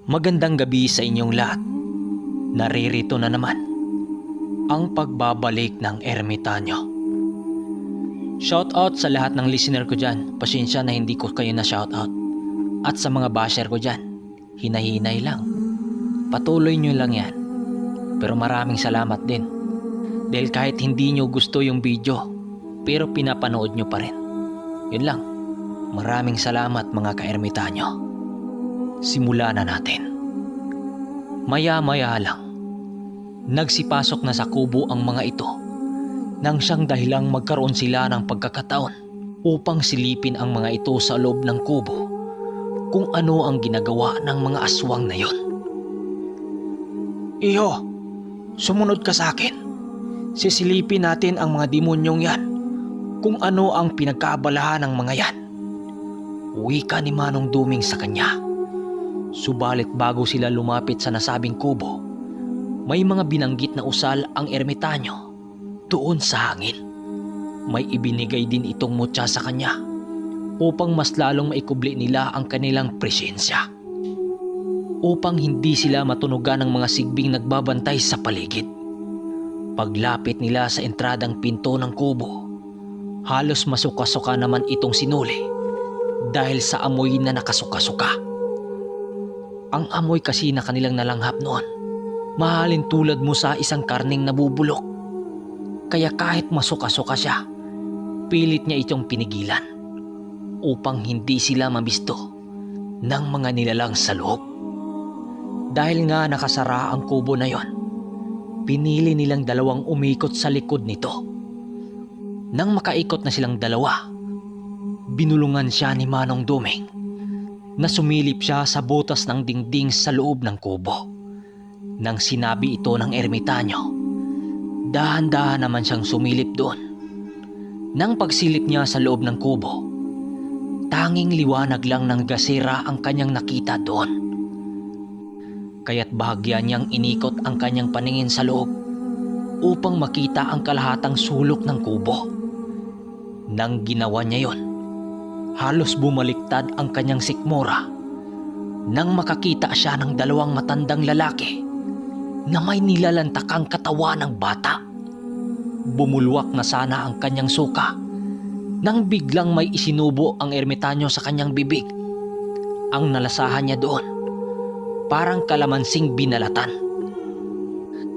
Magandang gabi sa inyong lahat. Naririto na naman ang pagbabalik ng ermitanyo. Shoutout sa lahat ng listener ko dyan. Pasensya na hindi ko kayo na shoutout. At sa mga basher ko dyan, hinahinay lang. Patuloy nyo lang yan. Pero maraming salamat din. Dahil kahit hindi nyo gusto yung video, pero pinapanood nyo pa rin. Yun lang. Maraming salamat mga ka-ermitanyo. Simula na natin. Maya-maya lang, nagsipasok na sa kubo ang mga ito nang siyang dahilang magkaroon sila ng pagkakataon upang silipin ang mga ito sa loob ng kubo kung ano ang ginagawa ng mga aswang na yon. Iho, sumunod ka sa akin. Sisilipin natin ang mga demonyong yan kung ano ang pinagkaabalahan ng mga yan. Wika ni Manong Duming sa kanya. Subalit bago sila lumapit sa nasabing kubo, may mga binanggit na usal ang ermitanyo doon sa hangin. May ibinigay din itong mutya sa kanya upang mas lalong maikubli nila ang kanilang presensya. Upang hindi sila matunugan ng mga sigbing nagbabantay sa paligid. Paglapit nila sa entradang pinto ng kubo, halos masuka-suka naman itong sinuli dahil sa amoy na nakasuka-suka. Ang amoy kasi na kanilang nalanghap noon, mahalin tulad mo sa isang karning nabubulok. Kaya kahit masuka-suka siya, pilit niya itong pinigilan upang hindi sila mabisto ng mga nilalang sa loob. Dahil nga nakasara ang kubo na yon, pinili nilang dalawang umikot sa likod nito. Nang makaikot na silang dalawa, binulungan siya ni Manong Duming na sumilip siya sa butas ng dingding sa loob ng kubo. Nang sinabi ito ng ermitanyo, dahan-dahan naman siyang sumilip doon. Nang pagsilip niya sa loob ng kubo, tanging liwanag lang ng gasera ang kanyang nakita doon. Kaya't bahagya niyang inikot ang kanyang paningin sa loob upang makita ang kalahatang sulok ng kubo. Nang ginawa niya yon, halos bumaliktad ang kanyang sikmura nang makakita siya ng dalawang matandang lalaki na may nilalantakang katawan ng bata. Bumulwak na sana ang kanyang suka nang biglang may isinubo ang ermitanyo sa kanyang bibig. Ang nalasahan niya doon, parang kalamansing binalatan.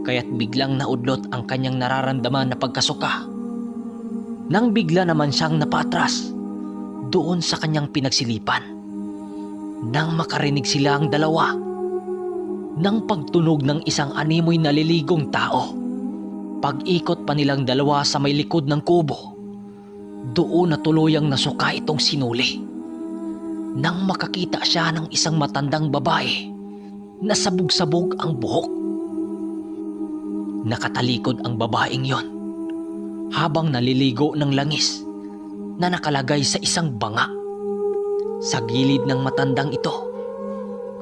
Kaya't biglang naudlot ang kanyang nararamdaman na pagkasuka. Nang bigla naman siyang napatras doon sa kanyang pinagsilipan. Nang makarinig sila ang dalawa ng pagtunog ng isang animoy naliligong tao. Pag-ikot pa nilang dalawa sa may likod ng kubo, doon na tuluyang nasuka itong sinuli. Nang makakita siya ng isang matandang babae na sabog-sabog ang buhok. Nakatalikod ang babaeng yon habang naliligo ng langis na nakalagay sa isang banga. Sa gilid ng matandang ito,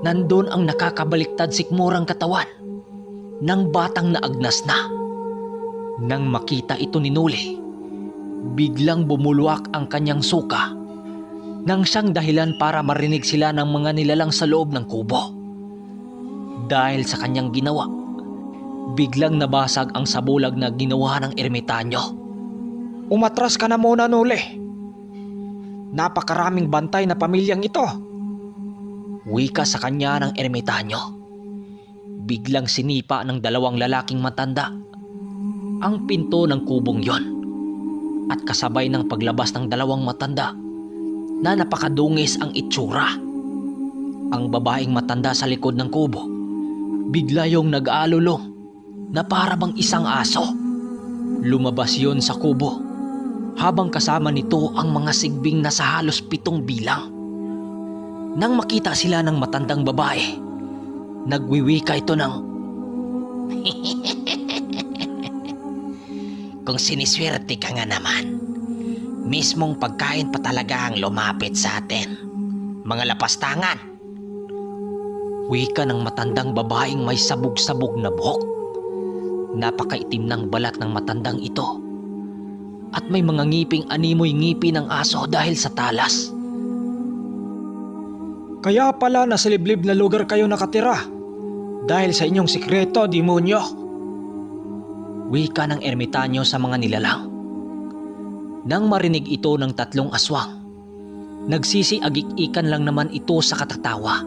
nandun ang nakakabaliktad sikmurang katawan ng batang naagnas na. Nang makita ito ni Nuli, biglang bumulwak ang kanyang suka nang siyang dahilan para marinig sila ng mga nilalang sa loob ng kubo. Dahil sa kanyang ginawa, biglang nabasag ang sabulag na ginawa ng ermitanyo. Umatras ka na muna, Nuli. Napakaraming bantay na pamilyang ito. Wika sa kanya ng ermitanyo. Biglang sinipa ng dalawang lalaking matanda ang pinto ng kubong yon. At kasabay ng paglabas ng dalawang matanda na napakadungis ang itsura. Ang babaeng matanda sa likod ng kubo bigla yung nag-aalulong na para bang isang aso. Lumabas yon sa kubo habang kasama nito ang mga sigbing na sa halos 7 bilang. Nang makita sila ng matandang babae, nagwiwika ito ng Kung siniswerte ka nga naman, mismong pagkain pa talaga ang lumapit sa atin, mga lapastangan. Wika ng matandang babaeng may sabog-sabog na buhok. Napakaitim ng balat ng matandang ito at may mga ngiping animoy ngipi ng aso dahil sa talas. Kaya pala nasa liblib na lugar kayo nakatira dahil sa inyong sikreto, demonyo. Wika ng ermitanyo sa mga nilalang. Nang marinig ito ng tatlong aswang, nagsisiagik-ikan lang naman ito sa katatawa.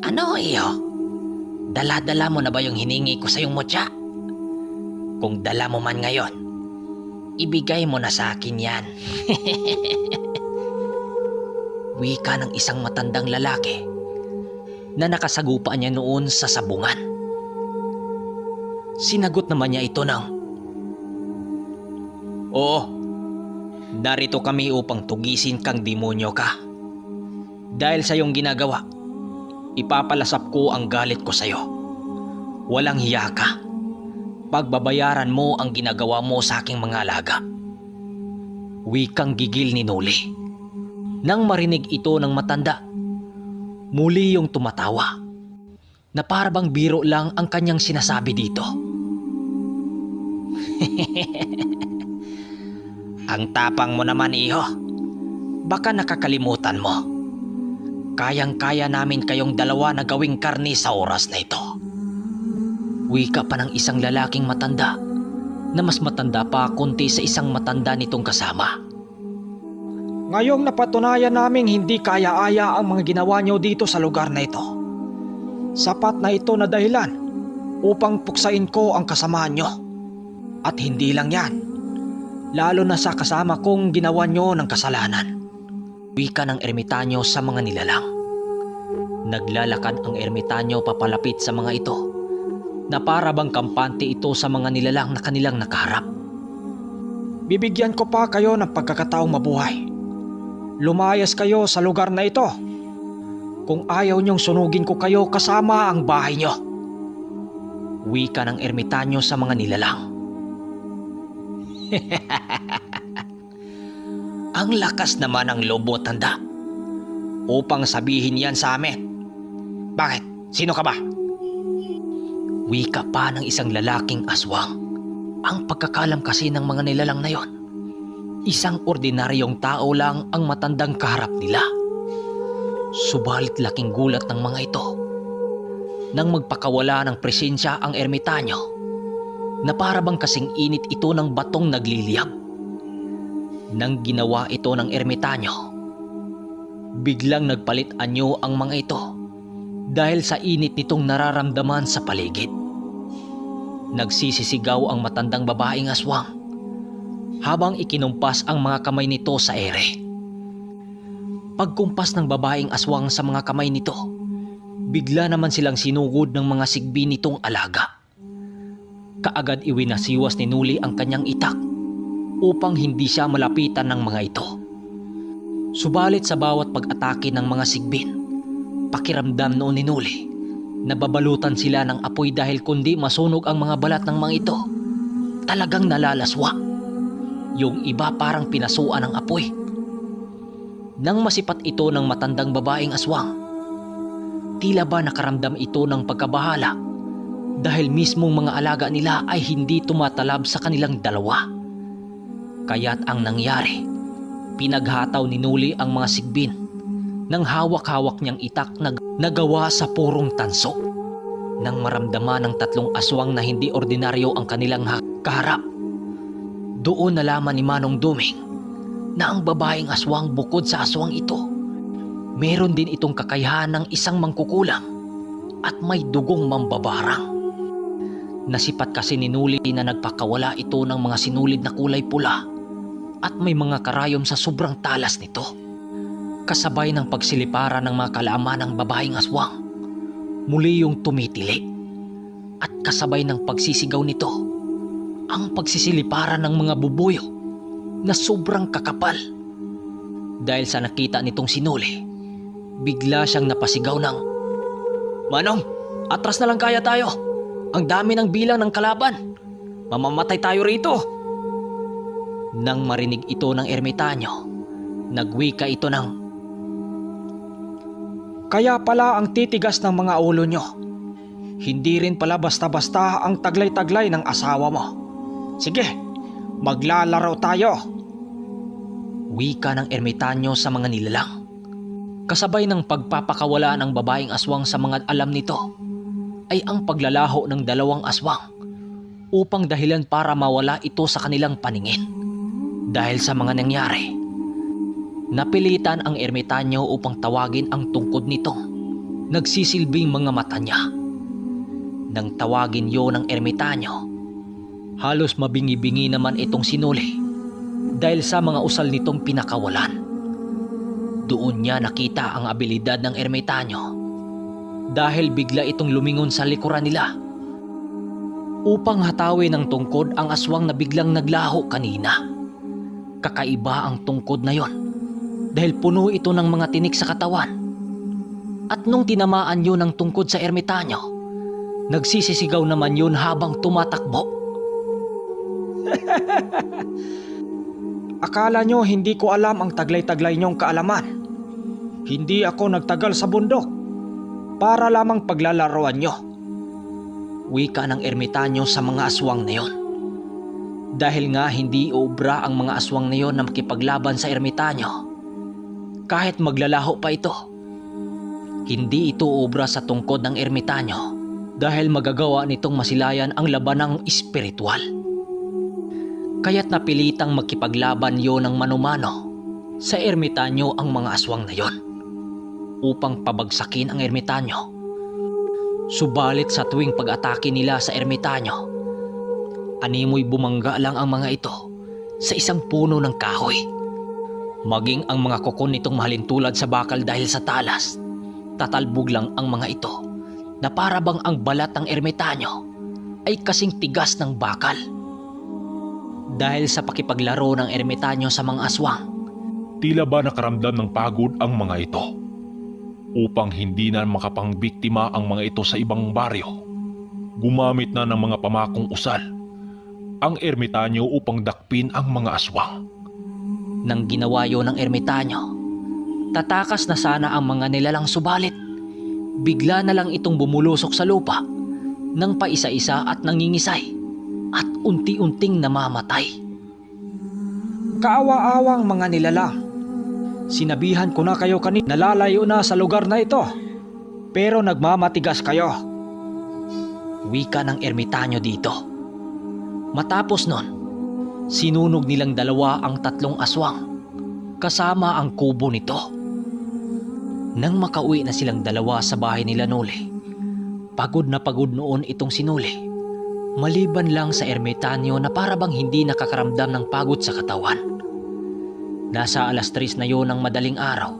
Ano iyo? Dala-dala mo na ba yung hiningi ko sa iyong mutya? Kung dala mo man ngayon, ibigay mo na sa akin yan. Wika ng isang matandang lalaki na nakasagupa niya noon sa sabungan. Sinagot naman niya ito ng, Oo, narito kami upang tugisin kang demonyo ka. Dahil sa iyong ginagawa, ipapalasap ko ang galit ko sa iyo. Walang hiya ka. Pagbabayaran mo ang ginagawa mo sa aking mga alaga. Wikang gigil ni Noli. Nang marinig ito ng matanda, muli yung tumatawa na parabang biro lang ang kanyang sinasabi dito. Ang tapang mo naman, iho. Baka nakakalimutan mo. Kayang-kaya namin kayong dalawa na gawing karni sa oras na ito. Wika pa ng isang lalaking matanda na mas matanda pa kunti sa isang matanda nitong kasama. Ngayong napatunayan naming hindi kaya-aya ang mga ginawa niyo dito sa lugar na ito. Sapat na ito na dahilan upang puksain ko ang kasamaan niyo. At hindi lang yan, lalo na sa kasama kong ginawa niyo ng kasalanan. Wika ng ermitanyo sa mga nilalang. Naglalakad ang ermitanyo papalapit sa mga ito na para bang kampante ito sa mga nilalang na kanilang nakaharap. Bibigyan ko pa kayo ng pagkakataong mabuhay. Lumayas kayo sa lugar na ito. Kung ayaw niyong sunugin ko kayo kasama ang bahay niyo. Wika ng ermitanyo sa mga nilalang. Ang lakas naman ng lobo, tanda. Upang sabihin yan sa amin. Bakit? Sino ka ba? Wika pa ng isang lalaking aswang. Ang pagkakalam kasi ng mga nilalang na yon, isang ordinaryong tao lang ang matandang kaharap nila. Subalit laking gulat ng mga ito nang magpakawala ng presensya ang ermitanyo na parabang kasing init ito ng batong nagliliyab. Nang ginawa ito ng ermitanyo, biglang nagpalit anyo ang mga ito dahil sa init nitong nararamdaman sa paligid. Nagsisisigaw ang matandang babaeng aswang habang ikinumpas ang mga kamay nito sa ere. Pagkumpas ng babaeng aswang sa mga kamay nito, bigla naman silang sinugod ng mga sigbi nitong alaga. Kaagad iwinasiwas ni Nuli ang kanyang itak upang hindi siya malapitan ng mga ito. Subalit sa bawat pag-atake ng mga sigbin, pakiramdam noon ni Nuli na babalutan sila ng apoy dahil kundi masunog ang mga balat ng mga ito. Talagang nalalaswa. Yung iba parang pinasuan ng apoy. Nang masipat ito ng matandang babaeng aswang, tila ba nakaramdam ito ng pagkabahala dahil mismong mga alaga nila ay hindi tumatalab sa kanilang dalawa. Kaya't ang nangyari, pinaghataw ni Nuli ang mga sigbin nang hawak-hawak niyang itak na nagawa sa purong tanso. Nang maramdaman ng tatlong aswang na hindi ordinaryo ang kanilang kaharap, doon nalaman ni Manong Duming na ang babaeng aswang bukod sa aswang ito, meron din itong kakayahan ng isang mangkukulam at may dugong mambabarang. Nasipat kasi ni Nuli na nagpakawala ito ng mga sinulid na kulay pula at may mga karayom sa sobrang talas nito. Kasabay ng pagsiliparan ng mga kalaman ng babaeng aswang, muli yung tumitili. At kasabay ng pagsisigaw nito, ang pagsisiliparan ng mga bubuyo na sobrang kakapal. Dahil sa nakita nitong sinuli, bigla siyang napasigaw ng, Manong, atras na lang kaya tayo. Ang dami ng bilang ng kalaban. Mamamatay tayo rito. Nang marinig ito ng ermitanyo, nagwika ito ng, Kaya pala ang titigas ng mga ulo nyo. Hindi rin pala basta-basta ang taglay-taglay ng asawa mo. Sige, maglalaro tayo. Wika ng ermitanyo sa mga nilalang. Kasabay ng pagpapakawala ng babaeng aswang sa mga alam nito ay ang paglalaho ng dalawang aswang upang dahilan para mawala ito sa kanilang paningin. Dahil sa mga nangyari, napilitan ang ermitanyo upang tawagin ang tungkod nitong nagsisilbing mga mata niya. Nang tawagin yon ng ermitanyo, halos mabingi-bingi naman itong sinuli dahil sa mga usal nitong pinakawalan. Doon niya nakita ang abilidad ng ermitanyo dahil bigla itong lumingon sa likuran nila upang hatawin ng tungkod ang aswang na biglang naglaho kanina. Kakaiba ang tungkod na yon dahil puno ito ng mga tinik sa katawan. At nung tinamaan yun ng tungkod sa ermitanyo, nagsisisigaw naman yun habang tumatakbo. Akala nyo hindi ko alam ang taglay-taglay nyong kaalaman. Hindi ako nagtagal sa bundok para lamang paglalaroan nyo. Wika ng ermitanyo sa mga aswang na yon. Dahil nga hindi obra ang mga aswang na yon na makipaglaban sa ermitanyo. Kahit maglalaho pa ito, hindi ito obra sa tungkod ng ermitanyo dahil magagawa nitong masilayan ang labanang espiritual. Kaya't napilitang magkipaglaban yon ng manumano sa ermitanyo ang mga aswang na yon upang pabagsakin ang ermitanyo. Subalit sa tuwing pag-atake nila sa ermitanyo, animoy bumangga lang ang mga ito sa isang puno ng kahoy. Maging ang mga kuko nitong mahalintulad sa bakal dahil sa talas, tatalbog lang ang mga ito na para bang ang balat ng ermitanyo ay kasing tigas ng bakal. Dahil sa pakipaglaro ng ermitanyo sa mga aswang, tila ba nakaramdam ng pagod ang mga ito? Upang hindi na makapangbiktima ang mga ito sa ibang baryo, gumamit na ng mga pamakong usal ang ermitanyo upang dakpin ang mga aswang. Nang ginawa yun ng ermitanyo, tatakas na sana ang mga nilalang subalit bigla na lang itong bumulusok sa lupa nang paisa-isa at nangingisay at unti-unting namamatay. Kaawa-awang mga nilalang, sinabihan ko na kayo kanina, nalalayo na sa lugar na ito, pero nagmamatigas kayo. Wika ng ermitanyo dito. Matapos nun, sinunog nilang dalawa ang tatlong aswang kasama ang kubo nito. Nang makauwi na silang dalawa sa bahay nila Noli, pagod na pagod noon itong sinuli. Maliban lang sa ermitanyo na parabang hindi nakakaramdam ng pagod sa katawan. Nasa 3:00 na yon ng madaling araw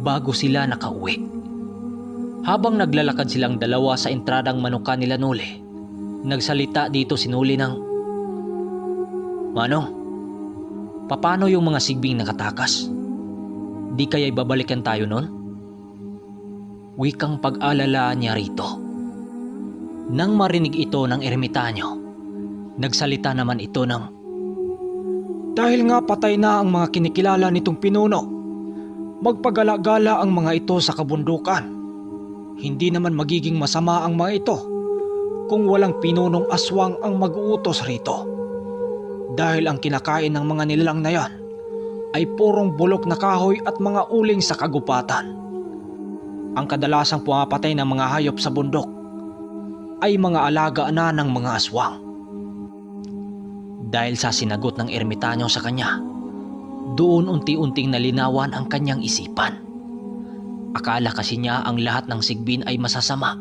bago sila nakauwi. Habang naglalakad silang dalawa sa entradang manuka nila Noli, nagsalita dito si Noli ng, "Manong, paano yung mga sigbing nakatakas? Di kaya'y babalikan tayo nun?" Wikang pag-alala niya rito. Nang marinig ito ng ermitanyo, nagsalita naman ito ng, "Dahil nga patay na ang mga kinikilala nitong pinuno, magpagala-gala ang mga ito sa kabundukan. Hindi naman magiging masama ang mga ito kung walang pinunong aswang ang mag-uutos rito. Dahil ang kinakain ng mga nilalang na yan ay purong bulok na kahoy at mga uling sa kagubatan. Ang kadalasang pumapatay ng mga hayop sa bundok ay mga alaga na ng mga aswang." Dahil sa sinagot ng ermitanyo sa kanya, doon unti-unting nalinawan ang kanyang isipan. Akala kasi niya ang lahat ng sigbin ay masasama.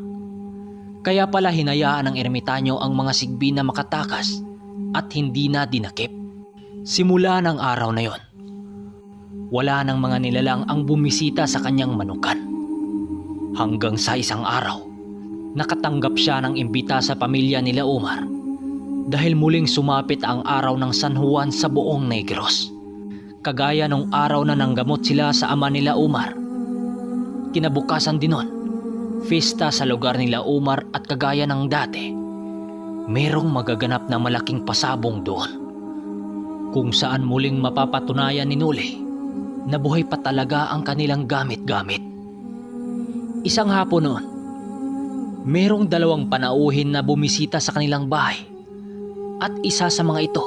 Kaya pala hinayaan ng ermitanyo ang mga sigbin na makatakas at hindi na dinakip. Simula ng araw na yon, wala ng mga nilalang ang bumisita sa kanyang manukan. Hanggang sa isang araw, nakatanggap siya ng imbita sa pamilya nila Umar dahil muling sumapit ang araw ng San Juan sa buong Negros. Kagaya nung araw na nanggamot sila sa ama nila Umar. Kinabukasan din nun, fiesta sa lugar nila Umar at kagaya ng dati, merong magaganap na malaking pasabong doon. Kung saan muling mapapatunayan ni Noli na buhay pa talaga ang kanilang gamit-gamit. Isang hapon noon, merong 2 panauhin na bumisita sa kanilang bahay at isa sa mga ito,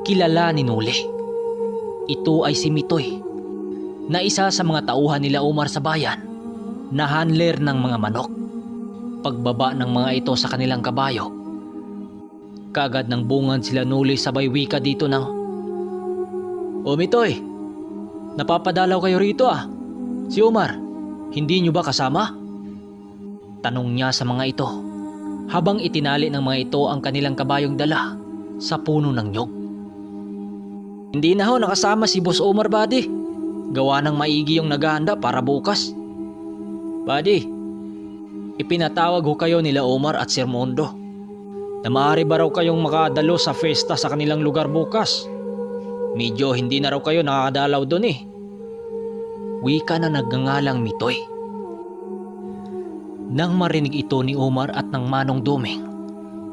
kilala ni Noli. Ito ay si Mitoy, na isa sa mga tauhan nila Umar sa bayan, na handler ng mga manok. Pagbaba ng mga ito sa kanilang kabayo, kagad ng bungad sila Nuli sabay wika dito ng, "O Mitoy, napapadalaw kayo rito ah. Si Umar, hindi nyo ba kasama?" Tanong niya sa mga ito, habang itinali ng mga ito ang kanilang kabayong dala sa puno ng nyog. "Hindi na ho nakasama si Boss Omar, buddy. Gawa ng maigi yung naghahanda para bukas. Buddy, ipinatawag ho kayo nila Omar at Sir Mondo na maaari ba raw kayong makadalo sa festa sa kanilang lugar bukas. Medyo hindi na raw kayo nakakadalaw doon eh." Wika na nagngangalang Mitoy. Nang marinig ito ni Omar at ng Manong Duming,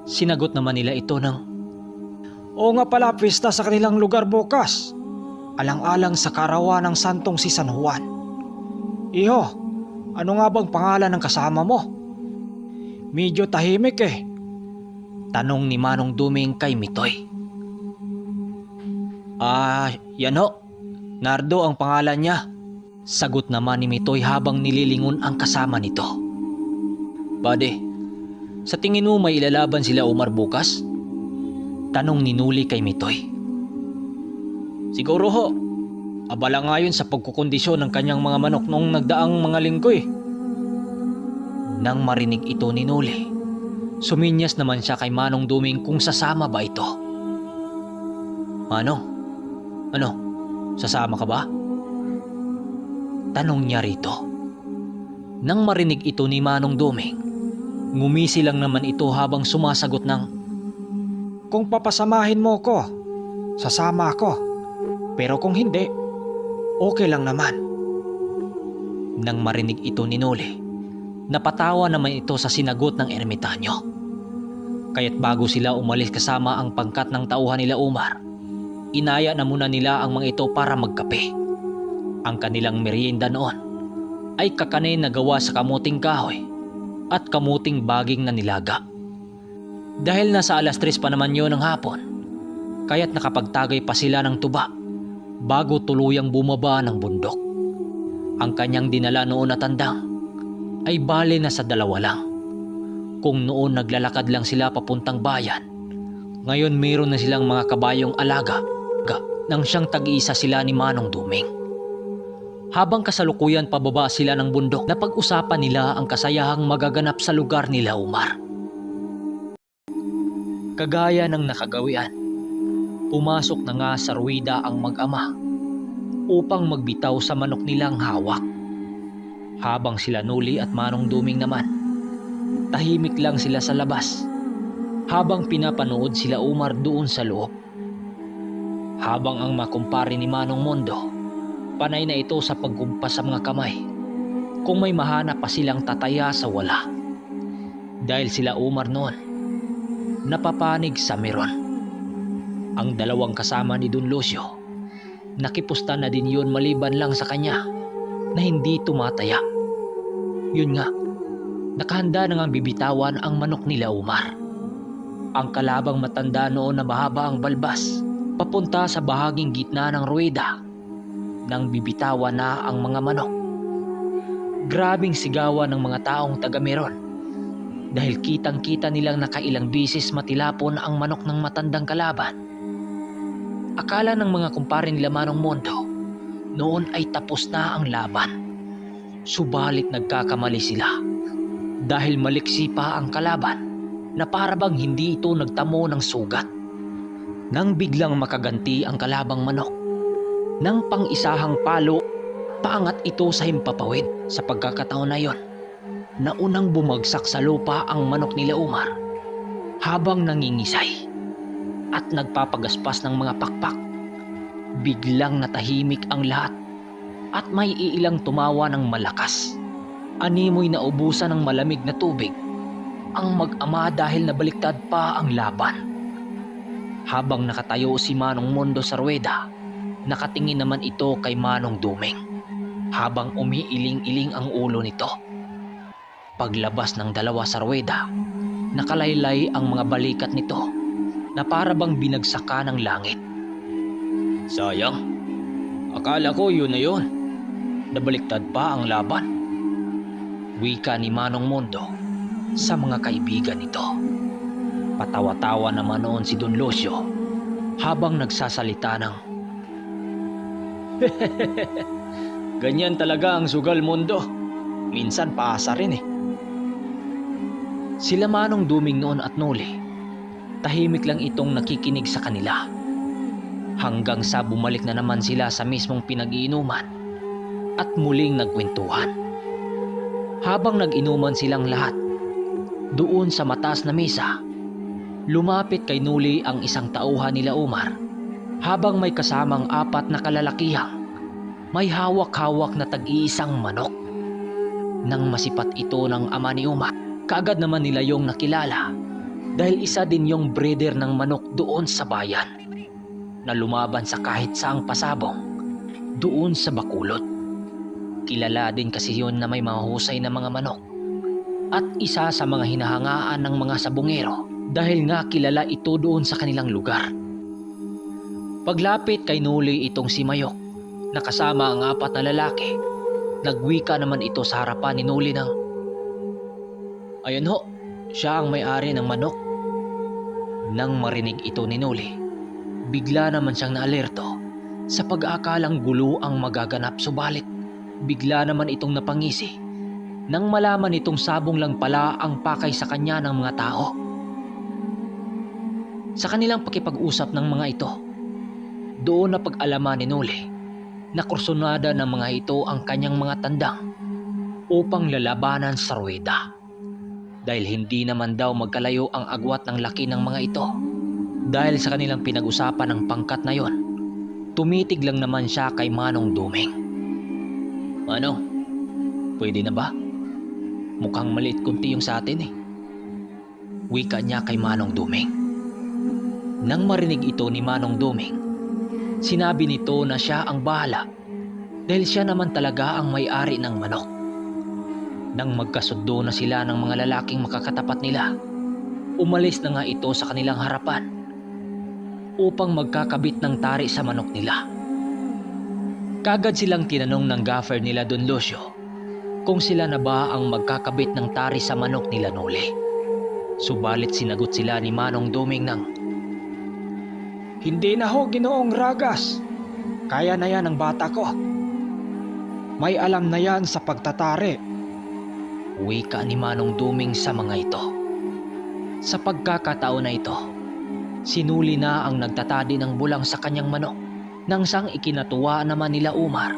sinagot naman nila ito ng, "Oo nga pala, pista sa kanilang lugar bukas. Alang-alang sa karawan ng santong si San Juan. Iho, ano nga bang pangalan ng kasama mo? Medyo tahimik eh." Tanong ni Manong Duming kay Mitoy. Yan ho. Nardo ang pangalan niya." Sagot naman ni Mitoy habang nililingon ang kasama nito. "Buddy, sa tingin mo may ilalaban sila Omar bukas?" Tanong ni Nuli kay Mitoy. "Siguro ho. Abala nga yun sa pagkukondisyon ng kanyang mga manok noong nagdaang mga linggo eh." Nang marinig ito ni Nuli, suminyas naman siya kay Manong Duming kung sasama ba ito. "Manong, ano, sasama ka ba?" Tanong niya rito. Nang marinig ito ni Manong Duming, ngumisi lang naman ito habang sumasagot ng, "Kung papasamahin mo ko, sasama ako. Pero kung hindi, okay lang naman." Nang marinig ito ni Noli, napatawa naman ito sa sinagot ng ermitanyo. Kaya't bago sila umalis kasama ang pangkat ng tauhan nila Umar, inaya na muna nila ang mga ito para magkape. Ang kanilang merienda noon ay kakanin na gawa sa kamuting kahoy at kamuting baging na nilaga. Dahil nasa 3:00 pa naman yun ng hapon, kaya't nakapagtagay pa sila ng tuba bago tuluyang bumaba ng bundok. Ang kanyang dinala noon na tandang ay bale na sa 2 lang. Kung noon naglalakad lang sila papuntang bayan, ngayon mayroon na silang mga kabayong alaga nang siyang tag-iisa sila ni Manong Duming. Habang kasalukuyan pababa sila ng bundok, napag-usapan nila ang kasayahang magaganap sa lugar nila Umar. Kagaya ng nakagawian, pumasok na nga sa ruwida ang mag-ama upang magbitaw sa manok nilang hawak. Habang sila Nuli at Manong Duming naman, tahimik lang sila sa labas habang pinapanood sila Umar doon sa loob. Habang ang makumpare ni Manong Mondo, panay na ito sa paggumpas sa mga kamay kung may mahanap pa silang tataya sa wala. Dahil sila Umar noon, napapanig sa meron. Ang 2 kasama ni Don Lucio, nakipusta na din yun maliban lang sa kanya na hindi tumataya. Yun nga, nakahanda na ngang bibitawan ang manok nila Umar. Ang kalabang matanda noon na mahaba ang balbas, papunta sa bahaging gitna ng ruweda nang bibitawan na ang mga manok. Grabing sigawan ng mga taong taga-meron dahil kitang-kita nilang nakailang bisis matilapon ang manok ng matandang kalaban. Akala ng mga kumpare nila Manong Mondo noon ay tapos na ang laban. Subalit nagkakamali sila dahil maliksi pa ang kalaban na parabang hindi ito nagtamo ng sugat. Nang biglang makaganti ang kalabang manok, nang pang-isahang palo, paangat ito sa himpapawid. Sa pagkakataon na yon, naunang bumagsak sa lupa ang manok nila Umar habang nangingisay at nagpapagaspas ng mga pakpak. Biglang natahimik ang lahat at may iilang tumawa ng malakas. Animoy na ubusan ng malamig na tubig ang mag-ama dahil nabaliktad pa ang laban. Habang nakatayo si Manong Mondo sa ruweda, nakatingin naman ito kay Manong Duming habang umiiling-iling ang ulo nito. Paglabas ng 2 sa ruweda, nakalaylay ang mga balikat nito na parabang binagsakan ng langit. "Sayang, Akala ko yun na yun. Nabaliktad pa ang laban. Wika ni Manong Mundo sa mga kaibigan nito. Patawa-tawa naman noon si Don Lucio habang nagsasalita ng ganyan talaga ang sugal mundo. Minsan paasa rin eh. Sila Manong Duming noon at Noli, tahimik lang itong nakikinig sa kanila. Hanggang sa bumalik na naman sila sa mismong pinag-iinuman at muling nagkwentuhan. Habang nag-inuman silang lahat, doon sa mataas na mesa, lumapit kay Noli ang isang tauhan nila Umar habang may kasamang 4 na kalalakihang may hawak-hawak na tag-iisang manok. Nang masipat ito ng ama ni Umar, kaagad naman nila yung nakilala dahil isa din yung breeder ng manok doon sa bayan na lumaban sa kahit saang pasabong doon sa Bacolod. Kilala din kasi yun na may mahusay na mga manok at isa sa mga hinahangaan ng mga sabungero dahil nga kilala ito doon sa kanilang lugar. Paglapit kay Noli itong si Mayok na kasama ang 4 na lalaki, nagwika naman ito sa harapan ni Noli ng, "Ayan ho, siya ang may-ari ng manok." Nang marinig ito ni Noli, bigla naman siyang naalerto sa pag-aakalang gulo ang magaganap, subalit bigla naman itong napangisi nang malaman itong sabong lang pala ang pakay sa kanya ng mga tao. Sa kanilang pakipag-usap ng mga ito, doon na pag-alaman ni Noli na kursunada ng mga ito ang kanyang mga tandang upang lalabanan sa ruweda. Dahil hindi naman daw magkalayo ang agwat ng laki ng mga ito. Dahil sa kanilang pinag-usapan ng pangkat na yon, tumitig lang naman siya kay Manong Duming. "Manong, pwede na ba? Mukhang maliit kunti yung sa atin eh." Wika niya kay Manong Duming. Nang marinig ito ni Manong Duming, sinabi nito na siya ang bahala dahil siya naman talaga ang may-ari ng manok. Nang magkasundo na sila ng mga lalaking makakatapat nila, umalis na nga ito sa kanilang harapan upang magkakabit ng tari sa manok nila. Kagad silang tinanong ng gaffer nila Don Lucio kung sila na ba ang magkakabit ng tari sa manok nila Noli. Subalit sinagot sila ni Manong Duming ng, "Hindi na ho, Ginoong Ragas. Kaya na yan ang bata ko. May alam na yan sa pagtatari." Wika ni Manong Duming sa mga ito. Sa pagkakataon na ito, sinuli na ang nagtatadi ng bulang sa kanyang manok nang sang ikinatuwa naman nila Umar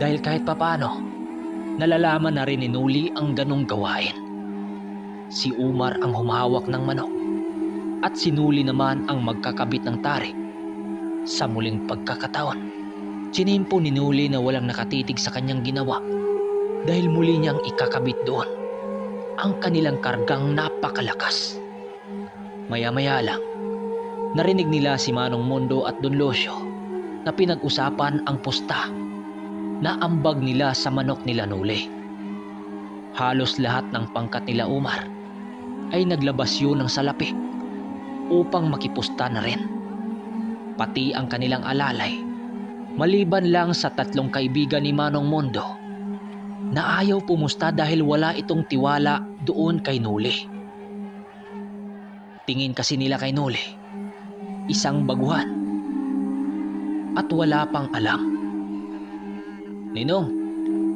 dahil kahit papano, nalalaman na rin ni Noli ang ganong gawain. Si Umar ang humahawak ng manok at si Noli naman ang magkakabit ng tari. Sa muling pagkakataon, sinimpo ni Noli na walang nakatitig sa kanyang ginawa dahil muli niyang ikakabit doon ang kanilang kargang napakalakas. Maya-maya lang, narinig nila si Manong Mundo at Don Lucio na pinag-usapan ang pusta na ambag nila sa manok nila Noli. Halos lahat ng pangkat nila Umar ay naglabas yun ng salapi upang makipusta na rin. Pati ang kanilang alalay, maliban lang sa 3 kaibigan ni Manong Mundo na ayaw pumusta dahil wala itong tiwala doon kay Noli. Tingin kasi nila kay Noli, isang baguhan at wala pang alam. "Ninong,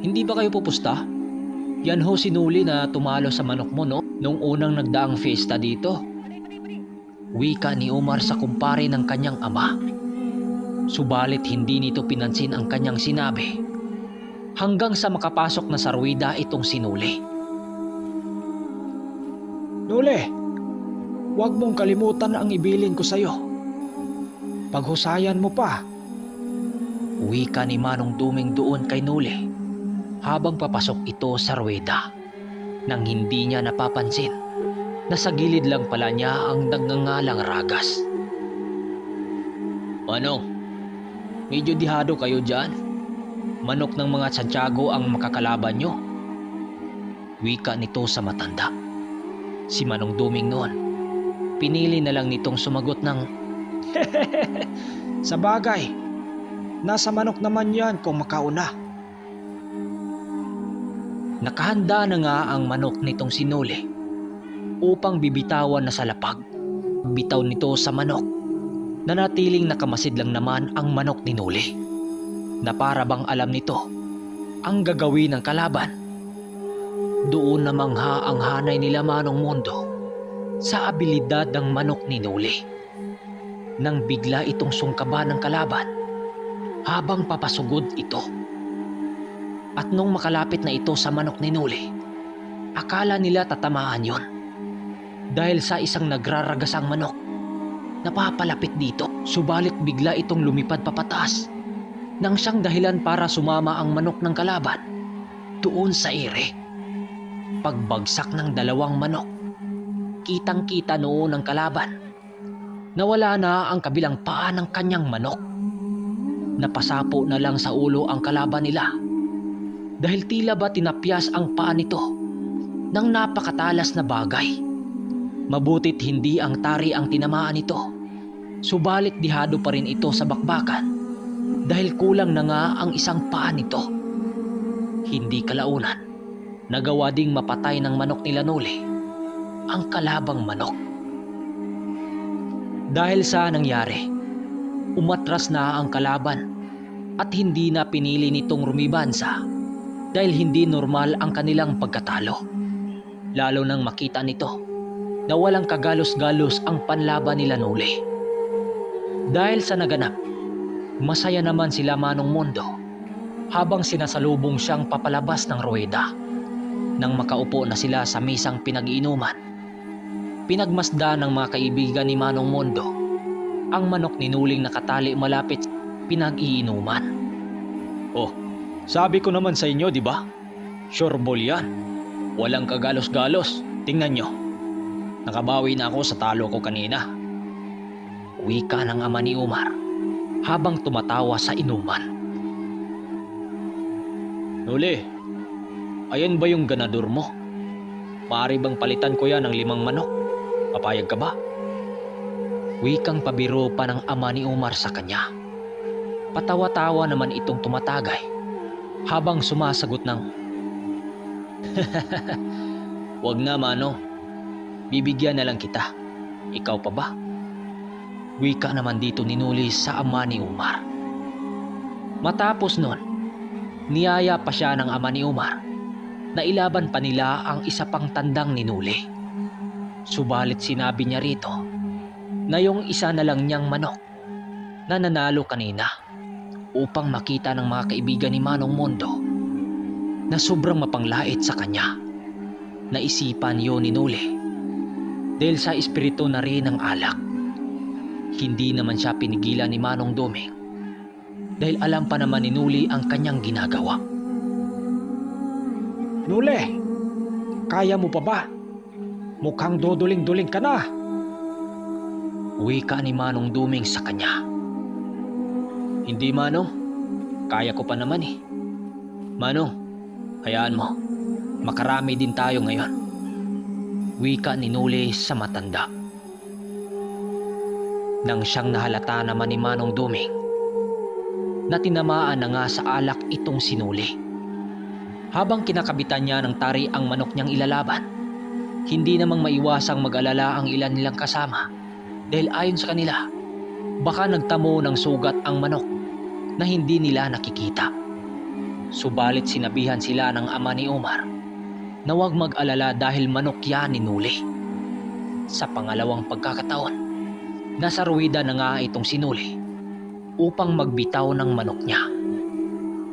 hindi ba kayo pupusta? Yan ho si Noli na tumalo sa manok mo no, nung unang nagdaang fiesta dito." Wika ni Umar sa kumpare ng kanyang ama. Subalit hindi nito pinansin ang kanyang sinabi hanggang sa makapasok na sa ruwida itong si Noli. "Noli, huwag mong kalimutan ang ibilin ko sa'yo. Paghusayan mo pa." Wika ni Manong Duming doon kay Noli habang papasok ito sa ruwida nang hindi niya napapansin na sa gilid lang pala niya ang nagngangalang Ragas. "Manong, medyo dihado kayo dyan. Manok ng mga Santiago ang makakalaban nyo." Wika nito sa matanda. Si Manong Duming noon, pinili na lang nitong sumagot ng, "Sa bagay, Nasa manok naman yan kung makauna. Nakahanda na nga ang manok nitong sinuli upang bibitawan na sa lapag. Bitaw nito sa manok, nanatiling nakamasid lang naman ang manok ni Nuli, na para bang alam nito ang gagawin ng kalaban. Doon namangha ang hanay nila Manong Mondo sa abilidad ng manok ni Nuli. Nang bigla itong sungkaban ng kalaban habang papasugod ito. At nung makalapit na ito sa manok ni Nuli, akala nila tatamaan yon. Dahil sa isang nagraragasang manok, napapalapit dito, subalit bigla itong lumipad papataas nang siyang dahilan para sumama ang manok ng kalaban doon sa ere. Pagbagsak ng dalawang manok, kitang-kita noon ng kalaban. Nawala na ang kabilang paa ng kanyang manok. Napasapo na lang sa ulo ang kalaban nila dahil tila ba tinapyas ang paa nito ng napakatalas na bagay. Mabutit hindi ang tari ang tinamaan nito, subalit dihado pa rin ito sa bakbakan dahil kulang na nga ang isang paa nito. Hindi kalaunan, nagawa ding mapatay ng manok nila Nuli ang kalabang manok. Dahil sa nangyari, umatras na ang kalaban at hindi na pinili nitong rumibansa dahil hindi normal ang kanilang pagkatalo. Lalo nang makita nito na walang kagalos-galos ang panlaban nila Nuli. Dahil sa naganap, masaya naman sila Manong Mondo habang sinasalubong siyang papalabas ng ruweda. Nang makaupo na sila sa misang pinag-iinuman, pinagmasda ng mga kaibigan ni Manong Mondo ang manok ni Nuling nakatali malapit sa pinag-iinuman. Oh, sabi ko naman sa inyo, di ba? Sure ball yan. Walang kagalos-galos. Tingnan nyo. Nakabawi na ako sa talo ko kanina. Wika ng ama ni Umar habang tumatawa sa inuman. Nuli, ayan ba yung ganador mo? Maaari bang palitan ko yan ng 5 manok? Papayag ka ba? Wikang pabiro pa ng ama ni Umar sa kanya. Patawa-tawa naman itong tumatagay habang sumasagot ng Wag na Manong. Bibigyan na lang kita. Ikaw pa ba? Wika naman dito ni Nuli sa ama ni Umar. Matapos nun, niyaya pa siya ng ama ni Umar na ilaban pa nila ang isa pang tandang ni Nuli. Subalit sinabi niya rito na yung isa na lang niyang manok na nanalo kanina upang makita ng mga kaibigan ni Manong Mondo na sobrang mapanglait sa kanya. Naisipan yun ni Nuli dahil sa espiritu na rin ng alak. Hindi naman siya pinigilan ni Manong Doming dahil alam pa naman ni Nuli ang kanyang ginagawa. Nuli, kaya mo pa ba? Mukhang doduling-duling ka na. Wika ni Manong Doming sa kanya. Hindi Manong, kaya ko pa naman eh. Manong, hayaan mo, makarami din tayo ngayon. Wika ni Nuli sa matanda. Nang siyang nahalata naman ni Manong Doming na tinamaan na nga sa alak itong si Nuli. Habang kinakabitan niya ng tari ang manok niyang ilalaban, hindi namang maiwasang mag-alala ang ilan nilang kasama dahil ayon sa kanila, baka nagtamo ng sugat ang manok na hindi nila nakikita. Subalit sinabihan sila ng ama ni Umar na huwag mag-alala dahil manok yan ni Nuli. Sa pangalawang pagkakataon, nasa ruwida na nga itong si Nuli upang magbitaw ng manok niya.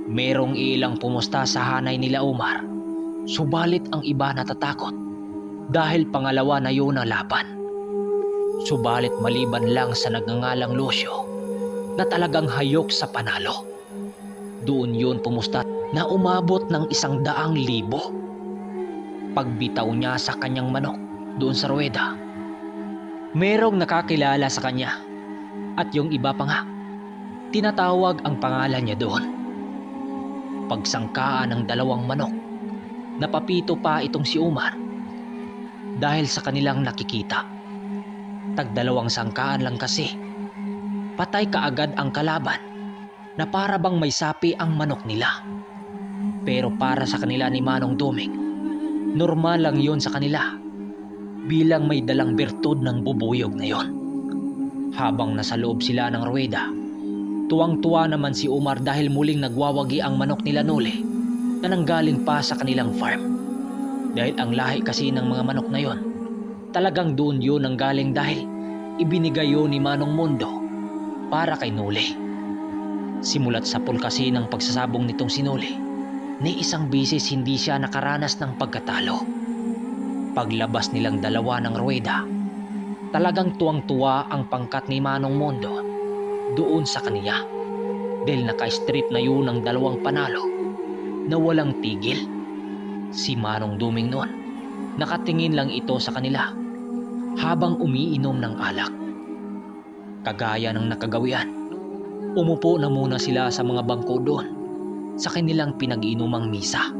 Merong ilang pumusta sa hanay nila Umar, subalit ang iba natatakot dahil pangalawa na yun ang laban. Subalit maliban lang sa nagngangalang Lucio na talagang hayok sa panalo, doon yun pumusta na umabot ng 100,000. Pagbitaw niya sa kanyang manok doon sa ruweda, merong nakakilala sa kanya at yung iba pa nga, tinatawag ang pangalan niya doon. Pagsangkaan ng 2 manok, napapito pa itong si Umar dahil sa kanilang nakikita. Tag 2 sangkaan lang kasi, patay kaagad ang kalaban na para bang may sapi ang manok nila. Pero para sa kanila ni Manong Duming, normal lang yon sa kanila bilang may dalang bertud ng bubuyog na yon. Habang nasa loob sila ng ruweda, tuwang-tuwa naman si Umar dahil muling nagwawagi ang manok nila Noli na nanggaling pa sa kanilang farm. Dahil ang lahi kasi ng mga manok na yon, talagang doon yun nanggaling dahil ibinigay yun ni Manong Mundo para kay Noli. Simulat sa pulkasi ng pagsasabong nitong si Noli, ni isang bisis hindi siya nakaranas ng pagkatalo. Paglabas nilang dalawa ng ruweda, talagang tuwang-tuwa ang pangkat ni Manong Mundo doon sa kaniya dahil naka-strip na yun ng dalawang panalo na walang tigil. Si Manong Duming noon, nakatingin lang ito sa kanila habang umiinom ng alak. Kagaya ng nakagawian, umupo na muna sila sa mga bangko doon sa kanilang pinag-iinumang misa.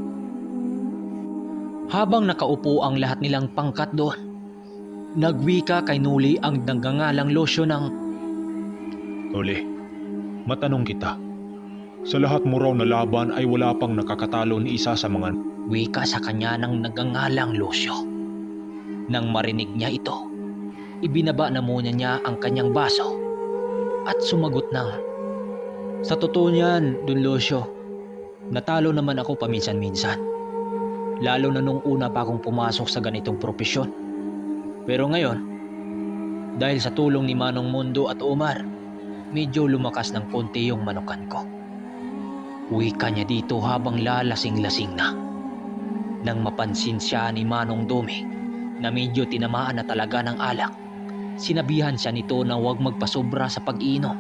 Habang nakaupo ang lahat nilang pangkat doon, nagwika kay Noli ang nagngangalang Losyo ng, Noli, matanong kita. Sa lahat mo raw na laban ay wala pang nakakatalo ni isa sa mga... wika sa kanya ng nagngangalang Losyo. Nang marinig niya ito, ibinaba na muna niya ang kanyang baso at sumagot ng, sa totoo niyan, Don Losyo, natalo naman ako paminsan-minsan. Lalo na nung una pa akong pumasok sa ganitong propesyon. Pero ngayon, dahil sa tulong ni Manong Mundo at Omar, medyo lumakas ng konti yung manukan ko. Wika niya dito habang lalasing-lasing na. Nang mapansin siya ni Manong Duming na medyo tinamaan na talaga ng alak, sinabihan siya nito na huwag magpasobra sa pag-iinom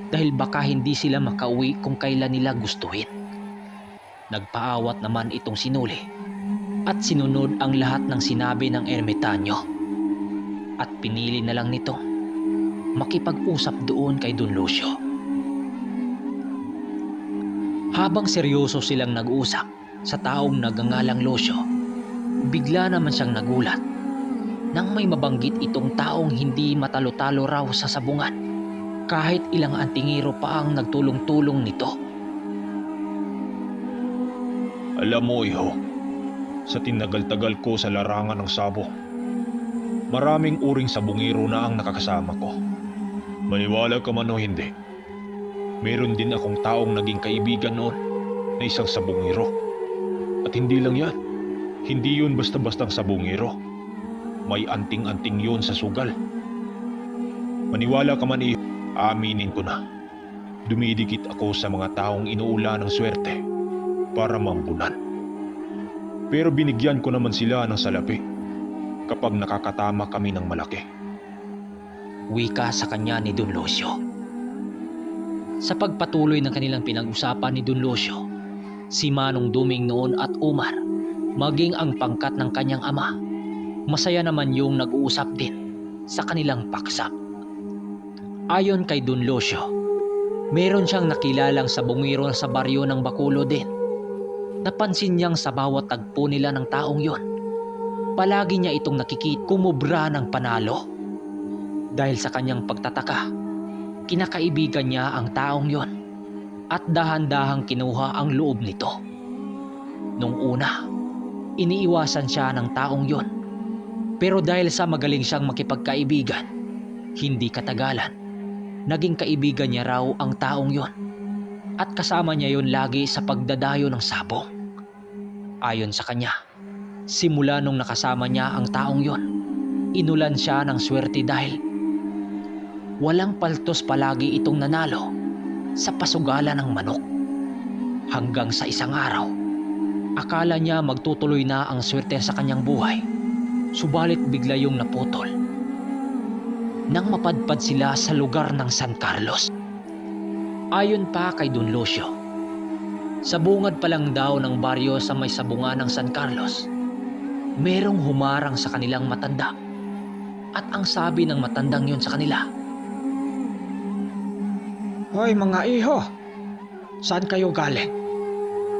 dahil baka hindi sila makauwi kung kailan nila gustuhin. Nagpaawat naman itong si Noli at sinunod ang lahat ng sinabi ng ermitanyo at pinili na lang nito makipag-usap doon kay Don Lucio. Habang seryoso silang nag-usap sa taong nagngangalang Lucio, bigla naman siyang nagulat nang may mabanggit itong taong hindi matalo-talo raw sa sabungan kahit ilang antingero pa ang nagtulong-tulong nito. Alam mo, iho, sa tinagal-tagal ko sa larangan ng sabong, maraming uring sabungero na ang nakakasama ko. Maniwala ka man o hindi, meron din akong taong naging kaibigan noon na isang sabungero. At hindi lang yan, hindi yun basta-bastang sabungero. May anting-anting yun sa sugal. Maniwala ka man, iho, aminin ko na, dumidikit ako sa mga taong inuula ng swerte para mambunan. Pero binigyan ko naman sila ng salapi kapag nakakatama kami ng malaki. Wika sa kanya ni Don Lucio. Sa pagpatuloy ng kanilang pinag-usapan ni Don Lucio, si Manong Duming noon at Umar, maging ang pangkat ng kanyang ama, masaya naman yung nag-uusap din sa kanilang paksa. Ayon kay Don Lucio, meron siyang nakilalang sabungero sa baryo ng Bacolod din. Napansin niyang sa bawat tagpo nila ng taong yon, palagi niya itong nakikita kumubra ng panalo. Dahil sa kanyang pagtataka, kinakaibigan niya ang taong yon at dahan-dahang kinuha ang loob nito. Nung una, iniiwasan siya ng taong yon. Pero dahil sa magaling siyang makipagkaibigan, hindi katagalan, naging kaibigan niya raw ang taong yon at kasama niya yon lagi sa pagdadayo ng sabong. Ayon sa kanya, simula nung nakasama niya ang taong yon, inulan siya ng swerte dahil walang paltos palagi itong nanalo sa pasugalan ng manok. Hanggang sa isang araw, akala niya magtutuloy na ang swerte sa kanyang buhay, subalit bigla yung naputol nang mapadpad sila sa lugar ng San Carlos. Ayon pa kay Don Lucio, sa bungad pa lang daw ng baryo sa may sabungan ng San Carlos, merong humarang sa kanilang matanda at ang sabi ng matandang yun sa kanila, "Hoy mga iho, saan kayo galing?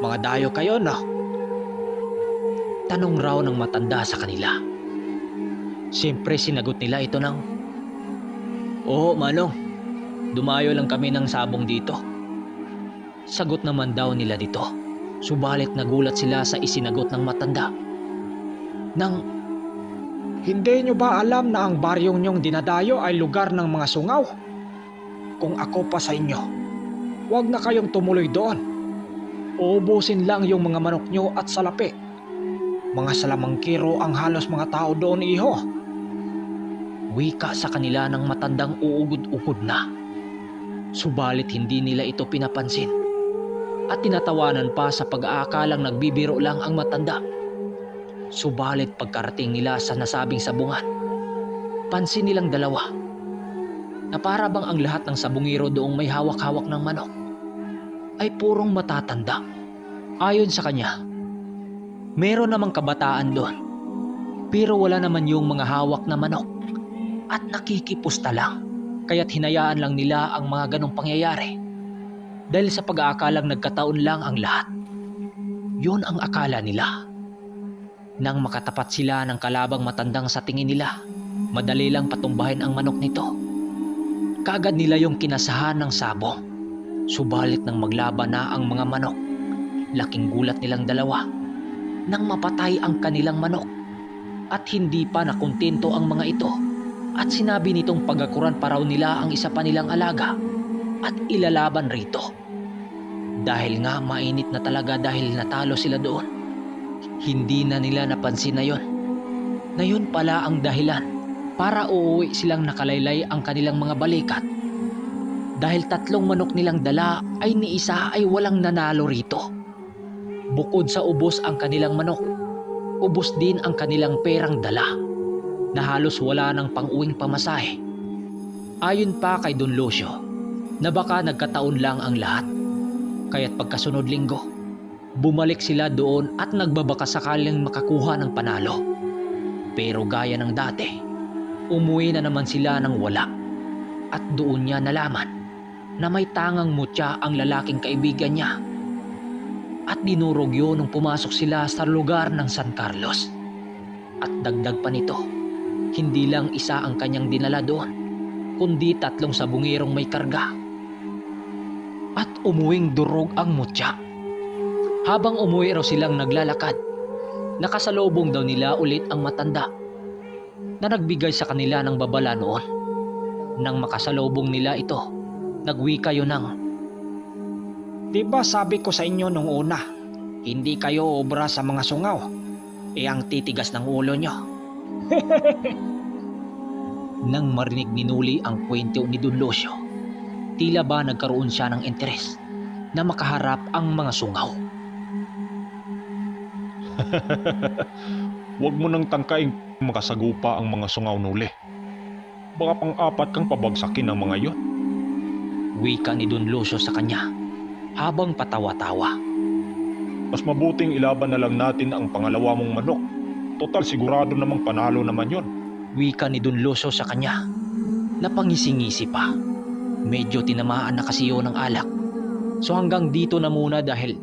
Mga dayo kayo, no?" Tanong raw ng matanda sa kanila. Siyempre sinagot nila ito ng, "Oo, Manong, dumayo lang kami ng sabong dito. Sagot naman daw nila dito. Subalit nagulat sila sa isinagot ng matanda. Hindi nyo ba alam na ang baryong nyong dinadayo ay lugar ng mga sungaw? Kung ako pa sa inyo, huwag na kayong tumuloy doon. Uubusin lang yung mga manok nyo at salapi. Mga salamangkiro ang halos mga tao doon, iho. Wika sa kanila ng matandang uugod-ugod na. Subalit hindi nila ito pinapansin. At tinatawanan pa sa pag-aakalang nagbibiro lang ang matanda. Subalit pagkarating nila sa nasabing sabungan, pansin nilang dalawa na para bang ang lahat ng sabungiro doong may hawak-hawak ng manok ay purong matatanda. Ayon sa kanya, meron namang kabataan doon, pero wala naman yung mga hawak na manok at nakikipusta lang. Kaya't hinayaan lang nila ang mga ganong pangyayari dahil sa pag-aakalang nagkataon lang ang lahat. Yun ang akala nila. Nang makatapat sila ng kalabang matandang sa tingin nila, madali lang patumbahin ang manok nito. Kaagad nila yung kinasahan ng sabong. Subalit nang maglaban na ang mga manok, laking gulat nilang dalawa nang mapatay ang kanilang manok. At hindi pa nakontento ang mga ito at sinabi nitong pagakuran pa raw nila ang isa pa nilang alaga at ilalaban rito. Dahil nga mainit na talaga dahil natalo sila doon. Hindi na nila napansin na yun pala ang dahilan para uuwi silang nakalaylay ang kanilang mga balikat. Dahil 3 manok nilang dala ay ni isa ay walang nanalo rito. Bukod sa ubos ang kanilang manok, ubos din ang kanilang perang dala na halos wala ng pang-uwing pamasahe. Ayon pa kay Don Lucio na baka nagkataon lang ang lahat. Kaya't pagkasunod linggo, bumalik sila doon at nagbabaka sakaling makakuha ng panalo. Pero gaya ng dati, umuwi na naman sila ng wala. At doon niya nalaman na may tangang mutya ang lalaking kaibigan niya. At dinurog yun nung pumasok sila sa lugar ng San Carlos. At dagdag pa nito, hindi lang isa ang kanyang dinala doon, kundi 3 sabungirong may karga. At umuwing durog ang mutya. Habang umuwi raw silang naglalakad, nakasalubong daw nila ulit ang matanda na nagbigay sa kanila ng babala noon. Nang makasalubong nila ito, nagwika yun ng, "Diba sabi ko sa inyo nung una, hindi kayo obra sa mga sungaw, ang titigas ng ulo nyo." Nang marinig ni Nuli ang kwento ni Don Lucio, tila ba nagkaroon siya ng interes na makaharap ang mga sungaw. Huwag mo nang tangkaing makasagupa ang mga sungaw, Nuli. Baka pang-4 kang pabagsakin ng mga yon. Wika ni Don Lucio sa kanya habang patawa-tawa. Mas mabuting ilaban na lang natin ang pangalawa mong manok. Total sigurado namang panalo naman yon. Wika ni Don Lucio sa kanya. Napangisi-ngisi pa. Medyo tinamaan na kasi yun ng alak. So hanggang dito na muna dahil